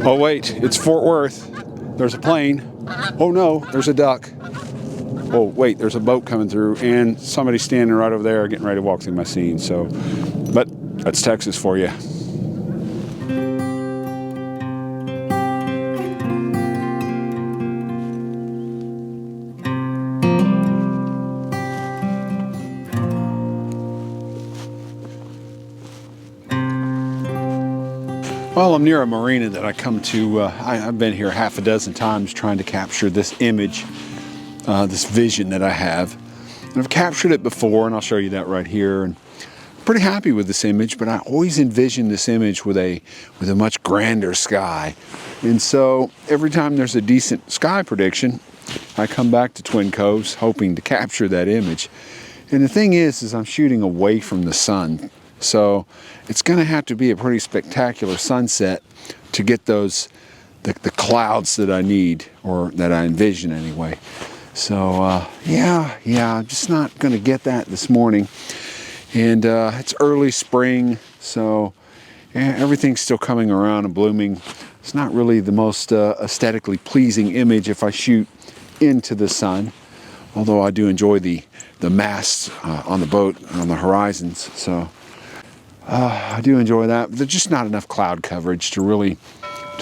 Oh wait, it's Fort Worth. There's a plane. Oh no, there's a duck. Oh wait, there's a boat coming through and somebody standing right over there getting ready to walk through my scene. So, but that's Texas for you. Well, I'm near a marina that I come to. I've been here half a dozen times trying to capture this image, this vision that I have. And I've captured it before, and I'll show you that right here. And I'm pretty happy with this image, but I always envision this image with a much grander sky. And so every time there's a decent sky prediction, I come back to Twin Coves hoping to capture that image. And the thing is I'm shooting away from the sun. So it's going to have to be a pretty spectacular sunset to get those, the clouds that I need, or that I envision anyway. So yeah, I'm just not going to get that this morning. And it's early spring, so yeah, everything's still coming around and blooming. It's not really the most aesthetically pleasing image if I shoot into the sun, although I do enjoy the masts on the boat on the horizons. So I do enjoy that, but there's just not enough cloud coverage to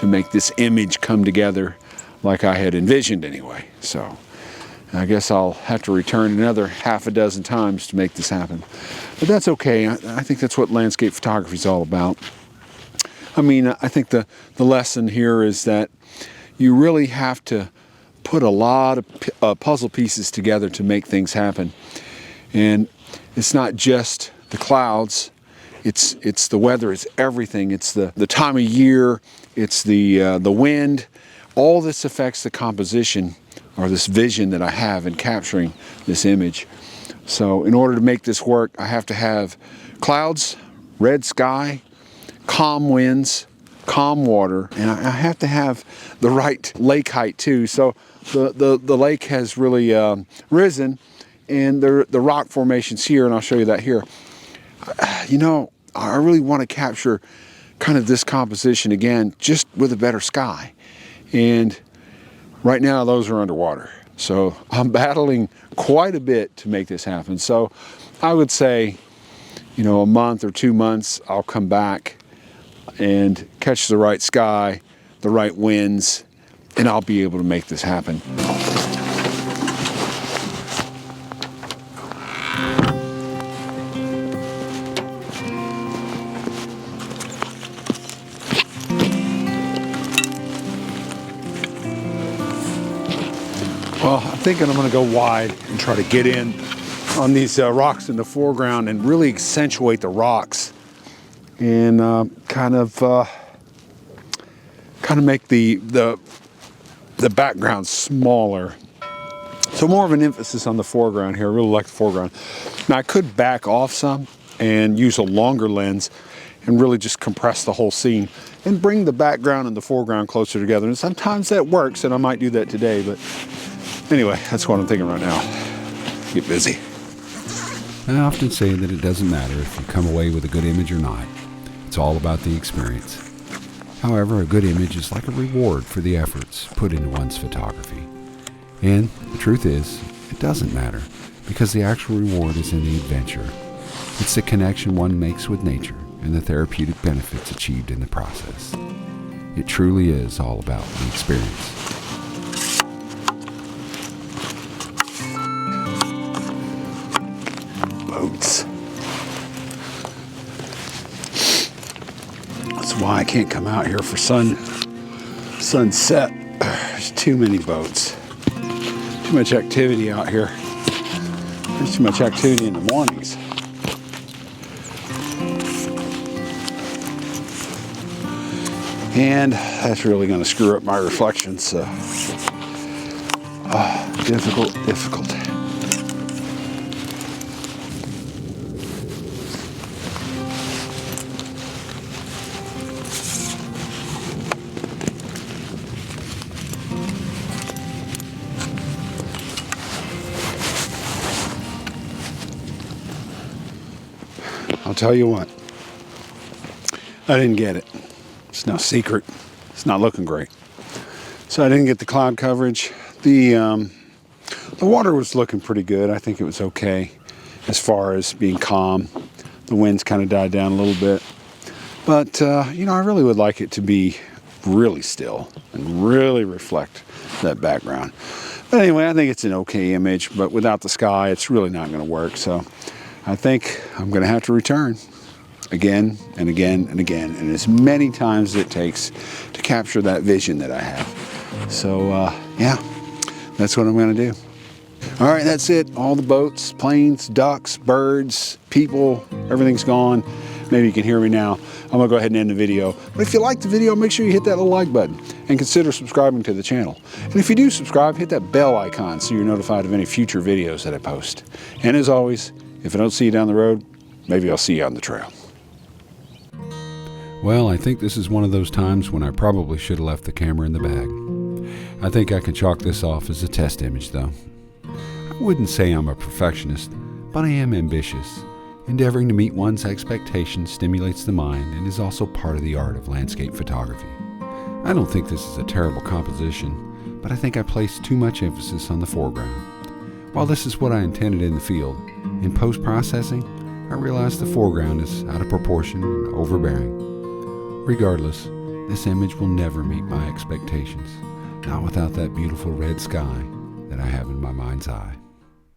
make this image come together like I had envisioned anyway. So I guess I'll have to return another half a dozen times to make this happen. But that's okay. I think that's what landscape photography is all about. I mean, I think the lesson here is that you really have to put a lot of puzzle pieces together to make things happen. And it's not just the clouds. It's the weather, it's everything. It's the time of year, it's the wind. All this affects the composition, or this vision that I have in capturing this image. So in order to make this work, I have to have clouds, red sky, calm winds, calm water, and I have to have the right lake height too. So the lake has really risen, and the rock formation's here, and I'll show you that here. You know, I really want to capture kind of this composition again, just with a better sky. And right now those are underwater. So I'm battling quite a bit to make this happen. So I would say, you know, a month or 2 months, I'll come back and catch the right sky, the right winds, and I'll be able to make this happen. Well, I'm thinking I'm going to go wide and try to get in on these rocks in the foreground and really accentuate the rocks, and kind of make the background smaller. So more of an emphasis on the foreground here. I really like the foreground. Now I could back off some and use a longer lens and really just compress the whole scene and bring the background and the foreground closer together. And sometimes that works, and I might do that today, but anyway, that's what I'm thinking right now. Get busy. I often say that it doesn't matter if you come away with a good image or not. It's all about the experience. However, a good image is like a reward for the efforts put into one's photography. And the truth is, it doesn't matter, because the actual reward is in the adventure. It's the connection one makes with nature and the therapeutic benefits achieved in the process. It truly is all about the experience. Boats. That's why I can't come out here for sunset. There's too many boats. Too much activity out here. There's too much activity in the mornings. And that's really going to screw up my reflections. So difficult. I'll tell you what, I didn't get it. It's no secret. it's not looking great. So I didn't get the cloud coverage. The water was looking pretty good. I think it was okay as far as being calm. The winds kind of died down a little bit. But, you know, I really would like it to be really still and really reflect that background. But anyway, I think it's an okay image, but without the sky, it's really not going to work. So I think I'm going to have to return again and again and again, and as many times as it takes to capture that vision that I have. So, yeah, that's what I'm going to do. All right, that's it. All the boats, planes, ducks, birds, people, everything's gone. Maybe you can hear me now. I'm gonna go ahead and end the video. But if you like the video, make sure you hit that little like button and consider subscribing to the channel. And if you do subscribe, hit that bell icon so you're notified of any future videos that I post. And as always, if I don't see you down the road, maybe I'll see you on the trail. Well, I think this is one of those times when I probably should have left the camera in the bag. I think I can chalk this off as a test image, though. I wouldn't say I'm a perfectionist, but I am ambitious. Endeavoring to meet one's expectations stimulates the mind and is also part of the art of landscape photography. I don't think this is a terrible composition, but I think I placed too much emphasis on the foreground. While this is what I intended in the field, in post-processing, I realized the foreground is out of proportion and overbearing. Regardless, this image will never meet my expectations, not without that beautiful red sky that I have in my mind's eye.